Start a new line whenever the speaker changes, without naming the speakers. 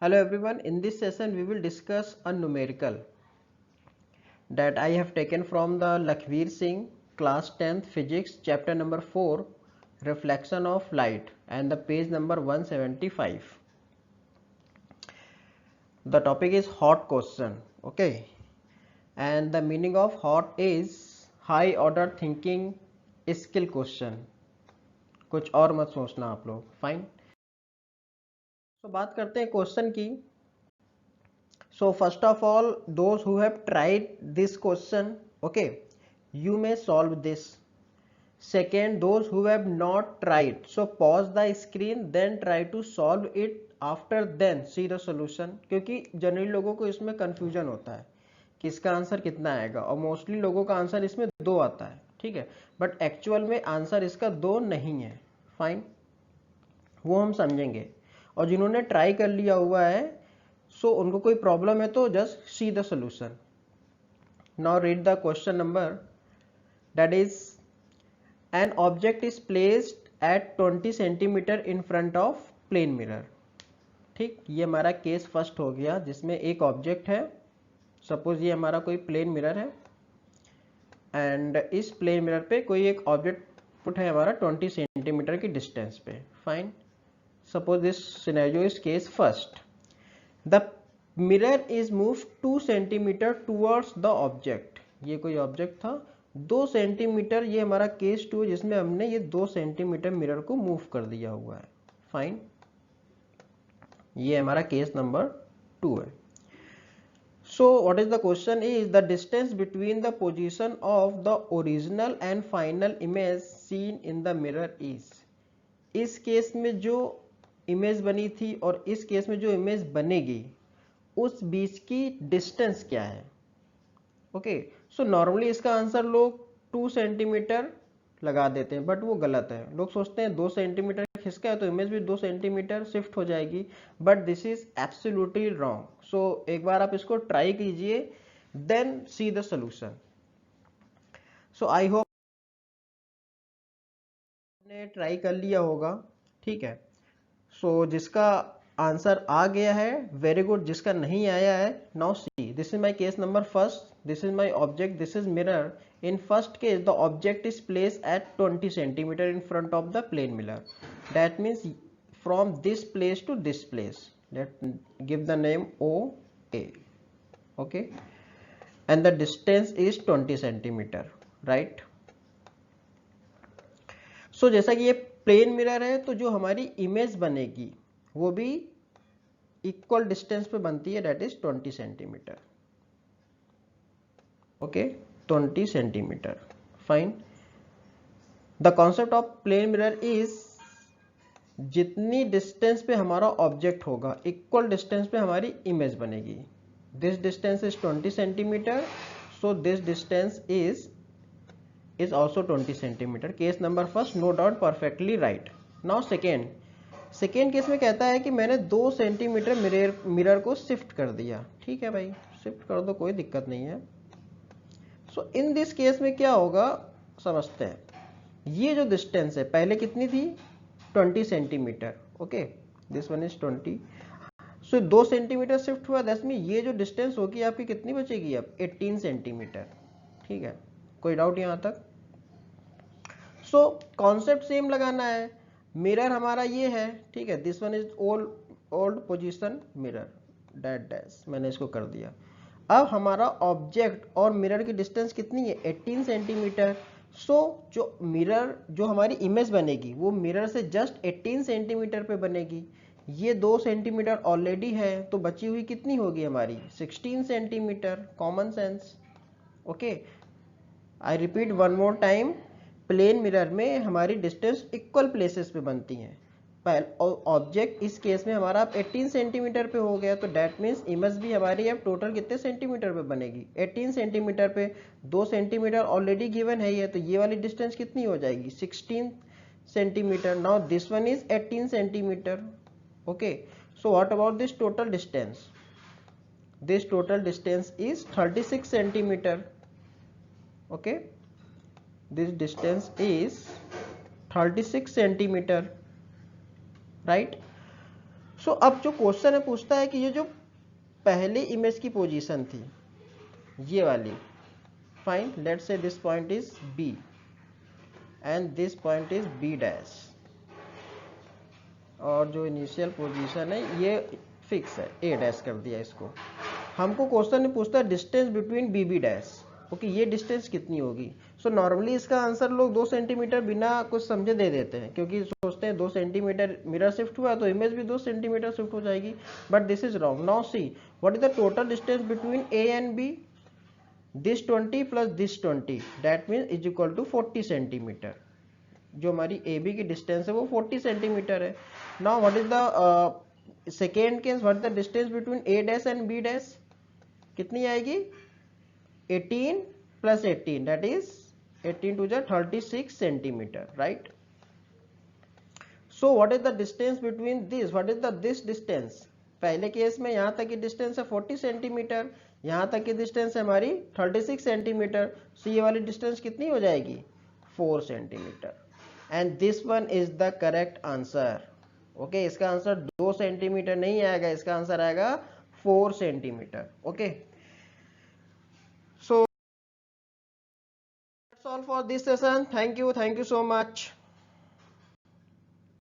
Hello everyone, in this session we will discuss a numerical that I have taken from the Lakhvir Singh class 10th physics chapter number 4 reflection of light and the page number 175. The topic is hot question, okay, and the meaning of hot is high order thinking skill question. कुछ और मत सोचना आप लोग, fine. तो बात करते हैं क्वेश्चन की। So first of all, those who have tried this question, okay, you may solve this. Second, those who have not tried, so pause the screen, then try to solve it, after then see the solution. क्योंकि generally लोगों को इसमें confusion होता है कि इसका answer कितना आएगा, और मोस्टली लोगों का आंसर इसमें 2 आता है, ठीक है, बट एक्चुअल में आंसर इसका 2 नहीं है, फाइन, वो हम समझेंगे। और जिन्होंने ट्राई कर लिया हुआ है सो उनको कोई प्रॉब्लम है तो just see the solution. Now read the question number, that is an object is placed at 20 centimetre in front of plane mirror. ठीक, ये हमारा केस फर्स्ट हो गया जिसमें एक ऑब्जेक्ट है, सपोज ये हमारा कोई प्लेन मिरर है एंड इस प्लेन मिरर पे कोई एक ऑब्जेक्ट पुट है हमारा 20 सेंटीमीटर की डिस्टेंस पे, fine. Suppose this scenario is case first. The mirror is moved 2 centimetre towards the object। ये कोई ऑब्जेक्ट था 2 सेंटीमीटर, ये हमारा केस 2 जिसमें हमने ये 2 सेंटीमीटर मिरर को मूव कर दिया हुआ है, फाइन। ये हमारा केस नंबर 2 है। So what is the question is the distance between the position of the original and final image seen in the mirror is। इस केस में जो इमेज बनी थी और इस केस में जो इमेज बनेगी उस बीच की डिस्टेंस क्या है। ओके, सो नॉर्मली इसका आंसर लोग 2 सेंटीमीटर लगा देते हैं, बट वो गलत है। लोग सोचते हैं 2 सेंटीमीटर खिसका है तो इमेज भी 2 सेंटीमीटर शिफ्ट हो जाएगी, but this is absolutely wrong. So एक बार आप इसको ट्राई कीजिए, then see the solution. So I hope ने ट्राई कर लिया होगा, ठीक है। सो जिसका आंसर आ गया है वेरी गुड, जिसका नहीं आया है now see, this is my case number first, this is my object, this is mirror. In first case the object is place at 20 centimetre in front of the plane mirror, that means from this place to this place, let give the name O A, okay, and the distance is 20 centimetre, right. So जैसा कि ये plane mirror है तो जो हमारी image बनेगी वो भी इक्वल डिस्टेंस पे बनती है, that is 20 centimetre, okay, 20 centimetre, fine. The concept of plane mirror is जितनी डिस्टेंस पे हमारा ऑब्जेक्ट होगा इक्वल डिस्टेंस पे हमारी इमेज बनेगी। This distance is 20 centimetre, so this distance is also 20 centimetre. Case number first no doubt perfectly right. Now second case में कहता है कि मैंने 2 सेंटीमीटर मिरर को शिफ्ट कर दिया, ठीक है भाई, शिफ्ट कर दो, कोई दिक्कत नहीं है। सो इन दिस केस में क्या होगा समझते हैं। ये जो डिस्टेंस है पहले कितनी थी 20 centimetre, okay, this one is 20। So 2 centimetre shift हुआ, दैट्स मीन ये जो डिस्टेंस होगी आपकी कितनी बचेगी अब 18 सेंटीमीटर, ठीक है, कोई डाउट यहाँ तक। सो कॉन्सेप्ट सेम लगाना है। मिरर हमारा ये है, ठीक है, this one is old position mirror, that dash मैंने इसको कर दिया। अब हमारा ऑब्जेक्ट और मिरर की डिस्टेंस कितनी है 18 सेंटीमीटर। सो जो मिरर जो हमारी इमेज बनेगी वो मिरर से जस्ट 18 सेंटीमीटर पे बनेगी। ये 2 सेंटीमीटर ऑलरेडी है तो बची हुई कितनी होगी हमारी 16 centimetre, common sense, okay. I repeat one more time, plane mirror में हमारी डिस्टेंस इक्वल प्लेसेस पे बनती हैं। ऑब्जेक्ट इस केस में हमारा अब 18 सेंटीमीटर पे हो गया तो डैट मीन्स इमेज भी हमारी अब टोटल कितने सेंटीमीटर पे बनेगी 18 सेंटीमीटर पे। 2 सेंटीमीटर ऑलरेडी गिवन है ये, तो ये वाली डिस्टेंस कितनी हो जाएगी 16 centimetre. Now this one is 18 centimetre, okay. So what about this total distance, this total distance is 36 centimetre, okay, this distance is 36 centimeter, right। सो अब जो क्वेश्चन है पूछता है कि ये जो पहली इमेज की पोजीशन थी ये वाली, fine, let's say this point is B and this point is B dash, और जो इनिशियल पोजीशन है ये फिक्स है, ए डैश कर दिया इसको। हमको क्वेश्चन में पूछता है distance between B B dash, okay ये डिस्टेंस कितनी होगी। सो नॉर्मली इसका आंसर लोग 2 सेंटीमीटर बिना कुछ समझे दे देते हैं, क्योंकि सोचते हैं 2 सेंटीमीटर मिरर शिफ्ट हुआ तो इमेज भी 2 सेंटीमीटर शिफ्ट हो जाएगी, but this is wrong. Now see what is the total distance between A and B, this 20 plus this 20 that means is equal to 40 centimetre. जो हमारी ए बी की distance है वो 40 सेंटीमीटर है। Now what is the second case, what is the distance between A dash and B dash, कितनी आएगी 18 plus 18 that is 18 to the 36 centimeter, right? So what is the distance between this, what is the this distance, पहले case में यहाँ तक की distance है 40 centimetre, यहाँ तक की डिस्टेंस है हमारी 36 सेंटीमीटर, so ये वाली डिस्टेंस कितनी हो जाएगी 4 centimetre, and this one is the correct answer. Okay इसका आंसर 2 सेंटीमीटर नहीं आएगा, इसका आंसर आएगा 4 centimetre. Okay so that's all for this session. Thank you so much.